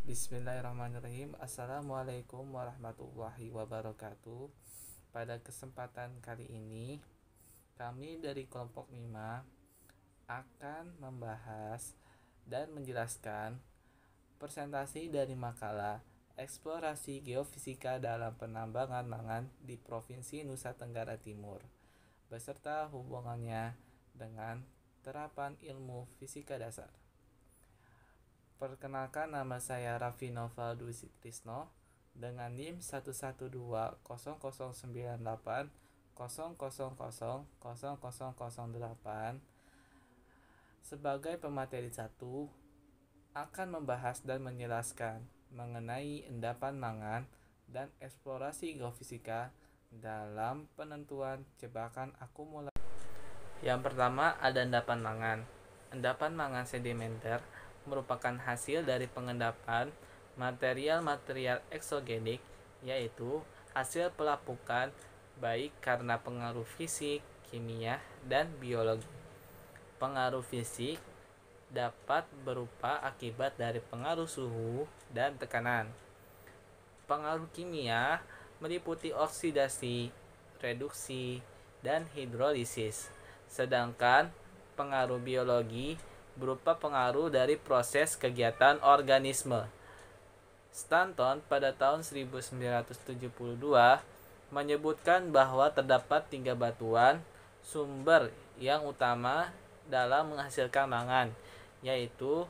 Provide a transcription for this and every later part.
Bismillahirrahmanirrahim. Assalamualaikum warahmatullahi wabarakatuh. Pada kesempatan kali ini, kami dari kelompok 5 akan membahas dan menjelaskan presentasi dari makalah Eksplorasi Geofisika dalam Penambangan Mangan di Provinsi Nusa Tenggara Timur, beserta hubungannya dengan terapan ilmu fisika dasar. Perkenalkan, nama saya Raffi Noval Dwi Sutrisno dengan NIM 1120098. Sebagai pemateri 1 akan membahas dan menjelaskan mengenai endapan mangan dan eksplorasi geofisika dalam penentuan jebakan akumulasi. Yang pertama ada endapan mangan. Endapan mangan sedimenter merupakan hasil dari pengendapan material-material eksogenik, yaitu hasil pelapukan baik karena pengaruh fisik, kimia, dan biologi. Pengaruh fisik dapat berupa akibat dari pengaruh suhu dan tekanan. Pengaruh kimia meliputi oksidasi, reduksi, dan hidrolisis. Sedangkan pengaruh biologi berupa pengaruh dari proses kegiatan organisme. Stanton pada tahun 1972 menyebutkan bahwa terdapat 3 batuan sumber yang utama dalam menghasilkan mangan, yaitu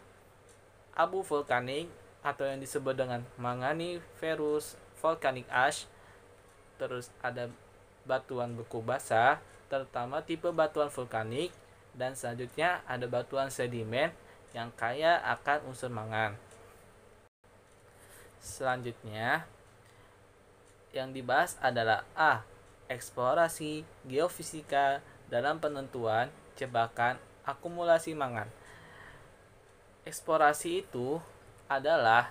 abu vulkanik atau yang disebut dengan Manganiferous volcanic ash, terus ada batuan beku basah, terutama tipe batuan vulkanik, dan selanjutnya ada batuan sedimen yang kaya akan unsur mangan. Selanjutnya yang dibahas adalah A. Eksplorasi geofisika dalam penentuan jebakan akumulasi mangan. Eksplorasi itu adalah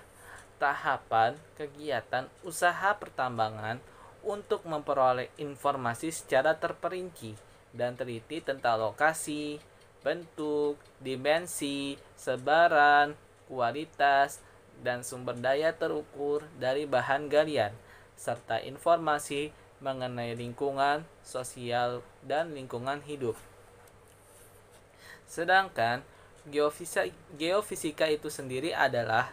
tahapan kegiatan usaha pertambangan untuk memperoleh informasi secara terperinci dan teliti tentang lokasi, bentuk, dimensi, sebaran, kualitas, dan sumber daya terukur dari bahan galian, serta informasi mengenai lingkungan, sosial, dan lingkungan hidup. Sedangkan geofisika itu sendiri adalah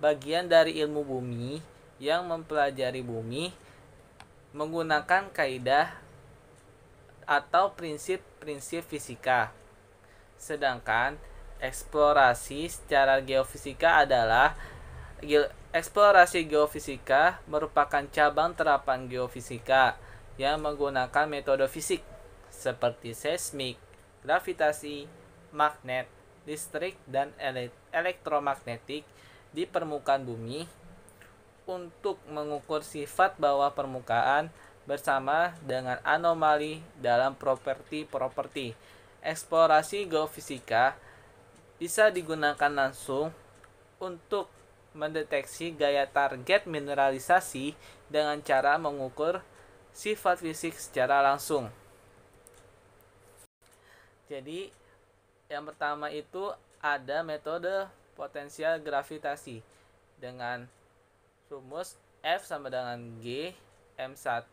bagian dari ilmu bumi yang mempelajari bumi menggunakan kaidah atau prinsip-prinsip fisika. Sedangkan eksplorasi secara geofisika adalah eksplorasi geofisika merupakan cabang terapan geofisika yang menggunakan metode fisik seperti seismik, gravitasi, magnet, listrik, dan elektromagnetik di permukaan bumi untuk mengukur sifat bawah permukaan bersama dengan anomali dalam properti-properti. Eksplorasi geofisika bisa digunakan langsung untuk mendeteksi gaya target mineralisasi dengan cara mengukur sifat fisik secara langsung. Jadi, yang pertama itu ada metode potensial gravitasi dengan rumus F sama dengan G M1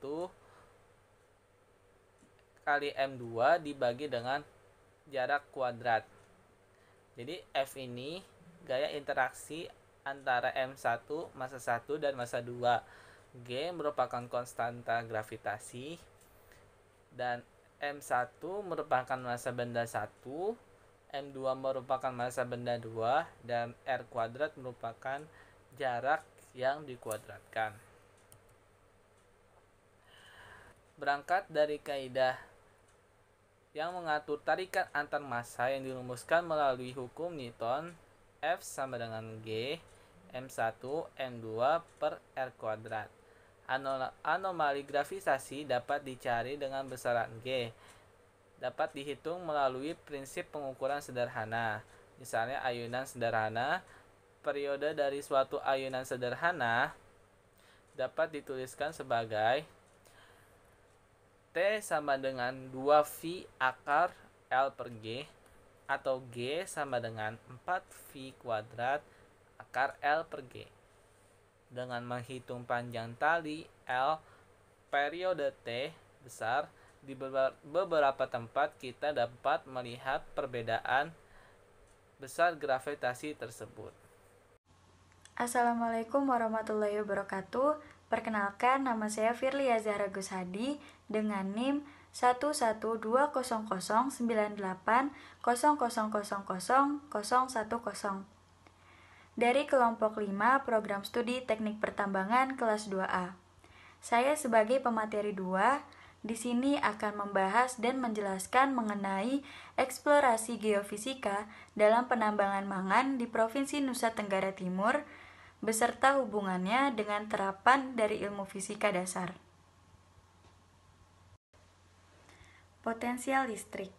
kali M2 dibagi dengan jarak kuadrat. Jadi F ini gaya interaksi antara M1 massa 1 dan massa 2. G merupakan konstanta gravitasi dan M1 merupakan massa benda 1, M2 merupakan massa benda 2, dan R kuadrat merupakan jarak yang dikuadratkan. Berangkat dari kaidah yang mengatur tarikan antar massa yang dirumuskan melalui hukum Newton, F sama dengan G M1 M2 per R kuadrat. Anomali gravitasi dapat dicari dengan besaran G. Dapat dihitung melalui prinsip pengukuran sederhana. Misalnya ayunan sederhana, periode dari suatu ayunan sederhana dapat dituliskan sebagai T sama dengan 2V akar L per G, atau G sama dengan 4V kuadrat akar L per G. Dengan menghitung panjang tali L periode T besar, di beberapa tempat kita dapat melihat perbedaan besar gravitasi tersebut. Assalamualaikum warahmatullahi wabarakatuh. Perkenalkan, nama saya Firlia Zahra Gushadi dengan NIM 1120098000010 dari kelompok 5 Program Studi Teknik Pertambangan kelas 2A. Saya sebagai pemateri 2 di sini akan membahas dan menjelaskan mengenai eksplorasi geofisika dalam penambangan mangan di Provinsi Nusa Tenggara Timur beserta hubungannya dengan terapan dari ilmu fisika dasar. Potensial listrik.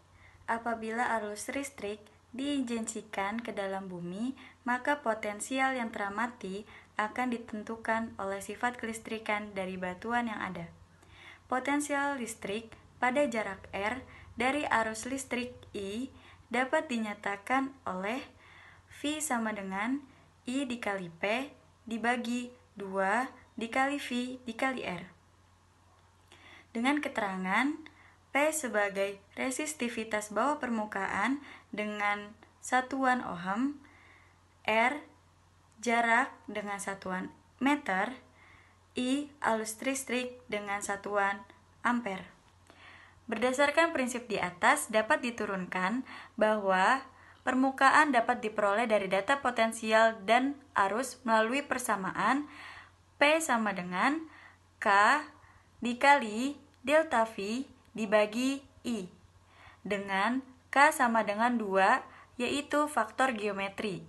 Apabila arus listrik diinjeksikan ke dalam bumi, maka potensial yang teramati akan ditentukan oleh sifat kelistrikan dari batuan yang ada. Potensial listrik pada jarak R dari arus listrik I dapat dinyatakan oleh V sama dengan I dikali P dibagi 2 dikali V dikali R. Dengan keterangan P sebagai resistivitas bawah permukaan dengan satuan ohm, R jarak dengan satuan meter, I arus listrik dengan satuan ampere. Berdasarkan prinsip di atas dapat diturunkan bahwa permukaan dapat diperoleh dari data potensial dan arus melalui persamaan P sama dengan K dikali delta V dibagi I dengan K sama dengan 2 yaitu faktor geometri.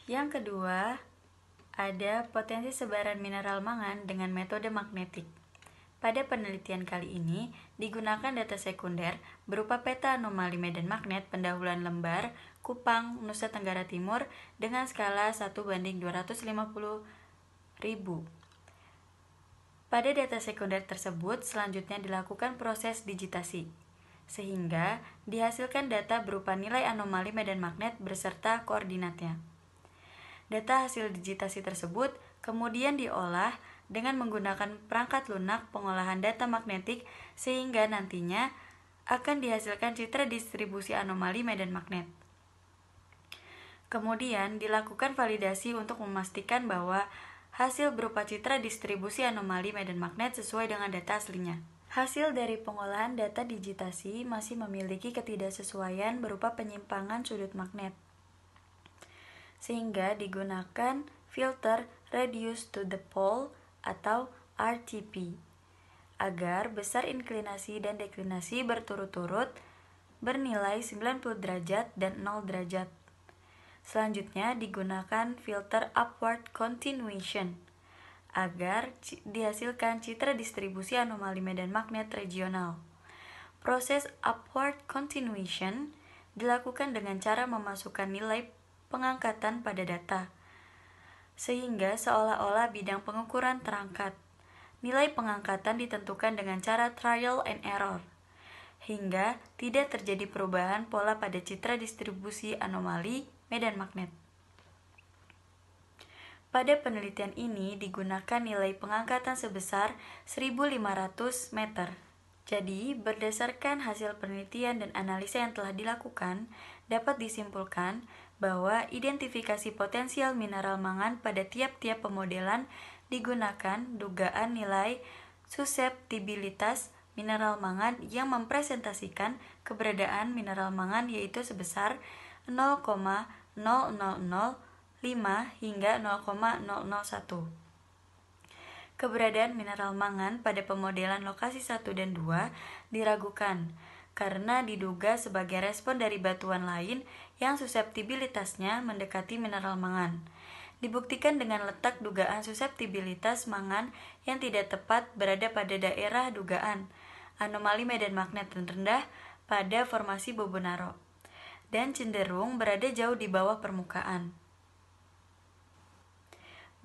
Yang kedua, ada potensi sebaran mineral mangan dengan metode magnetik. Pada penelitian kali ini, digunakan data sekunder berupa peta anomali medan magnet pendahuluan lembar, Kupang, Nusa Tenggara Timur dengan skala 1:250.000. Pada data sekunder tersebut, selanjutnya dilakukan proses digitasi, sehingga dihasilkan data berupa nilai anomali medan magnet beserta koordinatnya. Data hasil digitasi tersebut kemudian diolah dengan menggunakan perangkat lunak pengolahan data magnetik sehingga nantinya akan dihasilkan citra distribusi anomali medan magnet. Kemudian dilakukan validasi untuk memastikan bahwa hasil berupa citra distribusi anomali medan magnet sesuai dengan data aslinya. Hasil dari pengolahan data digitasi masih memiliki ketidaksesuaian berupa penyimpangan sudut magnet, sehingga digunakan filter Reduce to the Pole atau RTP agar besar inklinasi dan deklinasi berturut-turut bernilai 90 derajat dan 0 derajat. Selanjutnya digunakan filter Upward Continuation agar dihasilkan citra distribusi anomali medan magnet regional. Proses Upward Continuation dilakukan dengan cara memasukkan nilai pengangkatan pada data, sehingga seolah-olah bidang pengukuran terangkat. Nilai pengangkatan ditentukan dengan cara trial and error, hingga tidak terjadi perubahan pola pada citra distribusi anomali medan magnet. Pada penelitian ini digunakan nilai pengangkatan sebesar 1.500 meter. Jadi, berdasarkan hasil penelitian dan analisa yang telah dilakukan, dapat disimpulkan bahwa identifikasi potensial mineral mangan pada tiap-tiap pemodelan digunakan dugaan nilai suseptibilitas mineral mangan yang mempresentasikan keberadaan mineral mangan yaitu sebesar 0,0005 hingga 0,001. Keberadaan mineral mangan pada pemodelan lokasi 1 dan 2 diragukan karena diduga sebagai respon dari batuan lain yang suseptibilitasnya mendekati mineral mangan. Dibuktikan dengan letak dugaan suseptibilitas mangan yang tidak tepat berada pada daerah dugaan anomali medan magnet rendah pada formasi Bobonaro dan cenderung berada jauh di bawah permukaan.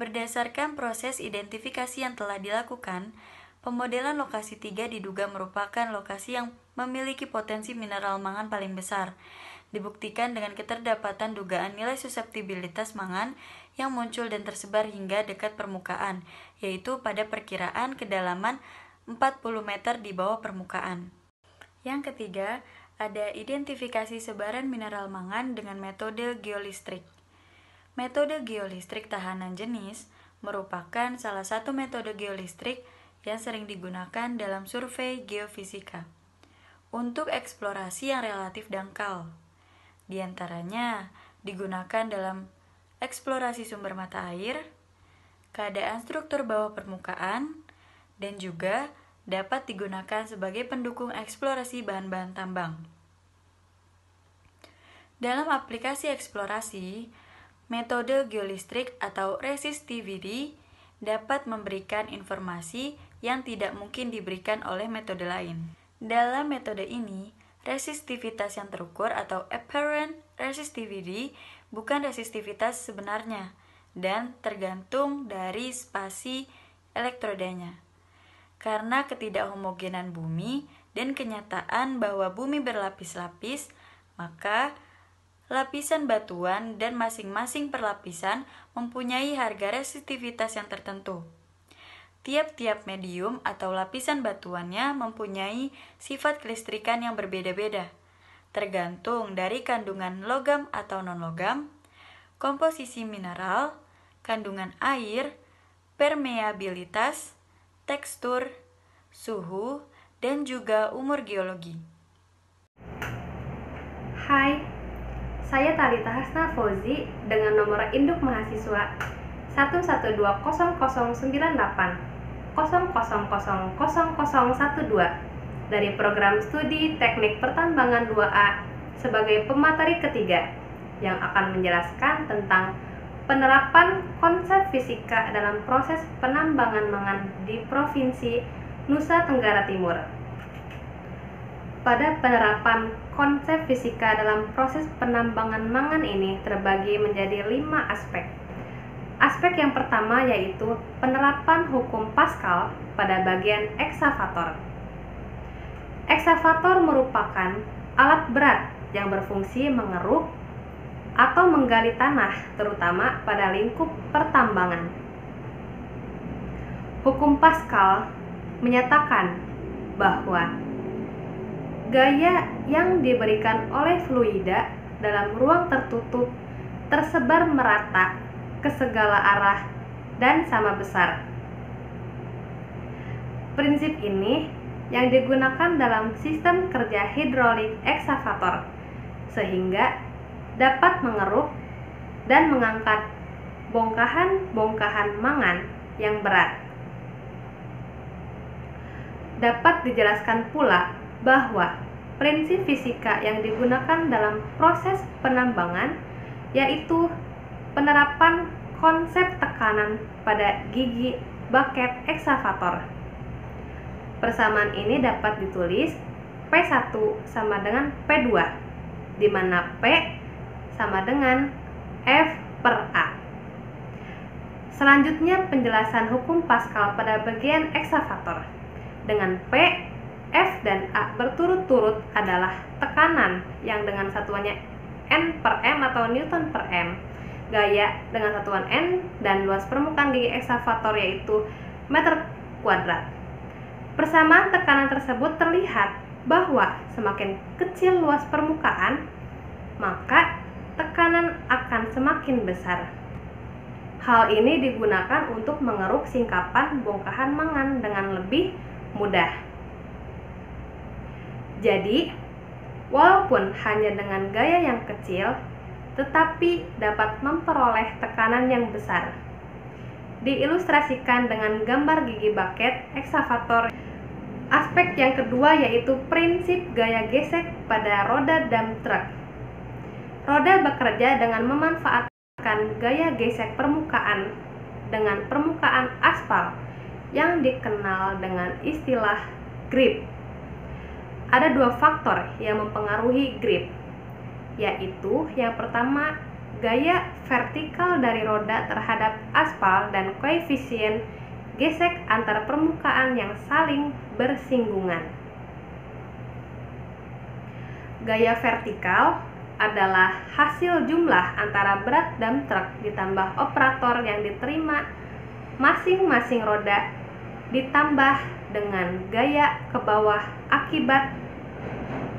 Berdasarkan proses identifikasi yang telah dilakukan, pemodelan lokasi 3 diduga merupakan lokasi yang memiliki potensi mineral mangan paling besar. dibuktikan dengan keterdapatan dugaan nilai suseptibilitas mangan yang muncul dan tersebar hingga dekat permukaan, yaitu pada perkiraan kedalaman 40 meter di bawah permukaan. Yang ketiga, ada identifikasi sebaran mineral mangan dengan metode geolistrik. Metode geolistrik tahanan jenis merupakan salah satu metode geolistrik yang sering digunakan dalam survei geofisika untuk eksplorasi yang relatif dangkal. Di antaranya digunakan dalam eksplorasi sumber mata air, keadaan struktur bawah permukaan, dan juga dapat digunakan sebagai pendukung eksplorasi bahan-bahan tambang. Dalam aplikasi eksplorasi, metode geolistrik atau resistivity dapat memberikan informasi yang tidak mungkin diberikan oleh metode lain. Dalam metode ini, resistivitas yang terukur atau apparent resistivity bukan resistivitas sebenarnya dan tergantung dari spasi elektrodanya. Karena ketidakhomogenan bumi dan kenyataan bahwa bumi berlapis-lapis, maka lapisan batuan dan masing-masing perlapisan mempunyai harga resistivitas yang tertentu. Tiap-tiap medium atau lapisan batuannya mempunyai sifat kelistrikan yang berbeda-beda, tergantung dari kandungan logam atau non-logam, komposisi mineral, kandungan air, permeabilitas, tekstur, suhu, dan juga umur geologi. Hai, saya Talita Hasna Fauzi dengan nomor induk mahasiswa 1120098 000012 dari program studi Teknik Pertambangan 2A sebagai pemateri ketiga yang akan menjelaskan tentang penerapan konsep fisika dalam proses penambangan mangan di Provinsi Nusa Tenggara Timur. Pada penerapan konsep fisika dalam proses penambangan mangan ini terbagi menjadi 5 aspek. Aspek yang pertama yaitu penerapan hukum Pascal pada bagian eksavator. Eksavator merupakan alat berat yang berfungsi mengeruk atau menggali tanah, terutama pada lingkup pertambangan. Hukum Pascal menyatakan bahwa gaya yang diberikan oleh fluida dalam ruang tertutup tersebar merata ke segala arah dan sama besar. Prinsip ini yang digunakan dalam sistem kerja hidrolik eksavator, sehingga dapat mengeruk dan mengangkat bongkahan-bongkahan mangan yang berat. Dapat dijelaskan pula bahwa prinsip fisika yang digunakan dalam proses penambangan yaitu penerapan konsep tekanan pada gigi baket eksavator. Persamaan ini dapat ditulis P1 sama dengan P2, di mana P sama dengan F per A. Selanjutnya penjelasan hukum Pascal pada bagian eksavator. Dengan P, F, dan A berturut-turut adalah tekanan yang dengan satuannya N per M atau Newton per M, gaya dengan satuan N, dan luas permukaan gigi eksavator yaitu meter kuadrat. Persamaan tekanan tersebut terlihat bahwa semakin kecil luas permukaan, maka tekanan akan semakin besar. Hal ini digunakan untuk mengeruk singkapan bongkahan mangan dengan lebih mudah. Jadi, walaupun hanya dengan gaya yang kecil, tetapi dapat memperoleh tekanan yang besar. Diilustrasikan dengan gambar gigi baket eksavator. Aspek yang kedua yaitu prinsip gaya gesek pada roda dump truck. Roda bekerja dengan memanfaatkan gaya gesek permukaan dengan permukaan aspal yang dikenal dengan istilah grip. Ada 2 faktor yang mempengaruhi grip, yaitu yang pertama gaya vertikal dari roda terhadap aspal dan koefisien gesek antar permukaan yang saling bersinggungan. Gaya vertikal adalah hasil jumlah antara berat dump truck ditambah operator yang diterima masing-masing roda ditambah dengan gaya ke bawah akibat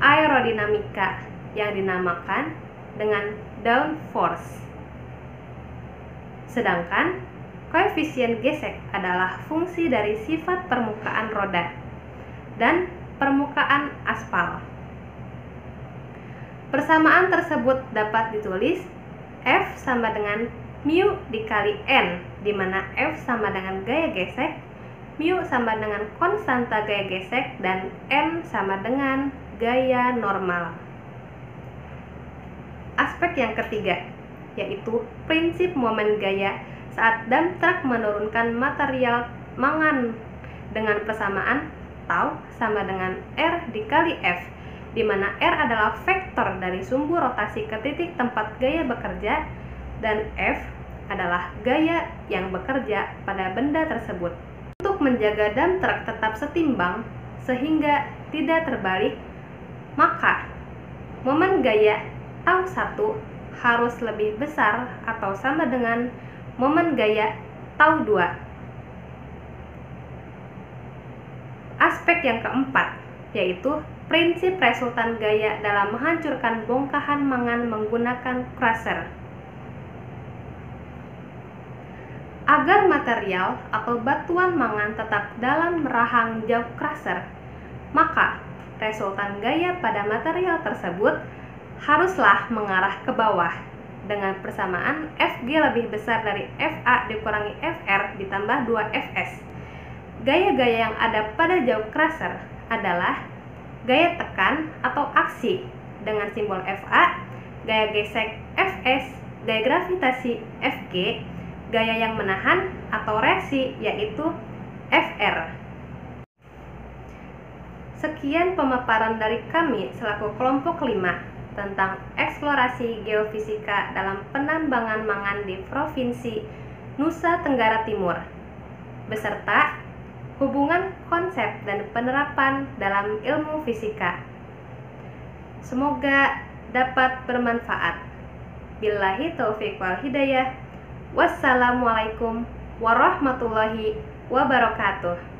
aerodinamika yang dinamakan dengan downforce. Sedangkan koefisien gesek adalah fungsi dari sifat permukaan roda dan permukaan aspal. Persamaan tersebut dapat ditulis F sama dengan mu dikali N, di mana F sama dengan gaya gesek, mu sama dengan konstanta gaya gesek, dan N sama dengan gaya normal. Aspek yang ketiga, yaitu prinsip momen gaya saat dump truck menurunkan material mangan dengan persamaan tau sama dengan R dikali F, di mana R adalah vektor dari sumbu rotasi ke titik tempat gaya bekerja dan F adalah gaya yang bekerja pada benda tersebut. Untuk menjaga dump truck tetap setimbang sehingga tidak terbalik, maka momen gaya tau 1 harus lebih besar atau sama dengan momen gaya tau 2. Aspek yang keempat, yaitu prinsip resultan gaya dalam menghancurkan bongkahan mangan menggunakan crusher. Agar material atau batuan mangan tetap dalam rahang jauh crusher, maka resultan gaya pada material tersebut haruslah mengarah ke bawah dengan persamaan Fg lebih besar dari Fa dikurangi Fr ditambah 2Fs. Gaya-gaya yang ada pada jauh crusher adalah gaya tekan atau aksi dengan simbol Fa, gaya gesek Fs, gaya gravitasi Fg, gaya yang menahan atau reaksi yaitu Fr. Sekian pemaparan dari kami selaku kelompok 5 tentang eksplorasi geofisika dalam penambangan mangan di Provinsi Nusa Tenggara Timur, beserta hubungan konsep dan penerapan dalam ilmu fisika. Semoga dapat bermanfaat. Billahi taufiq wal hidayah. Wassalamualaikum warahmatullahi wabarakatuh.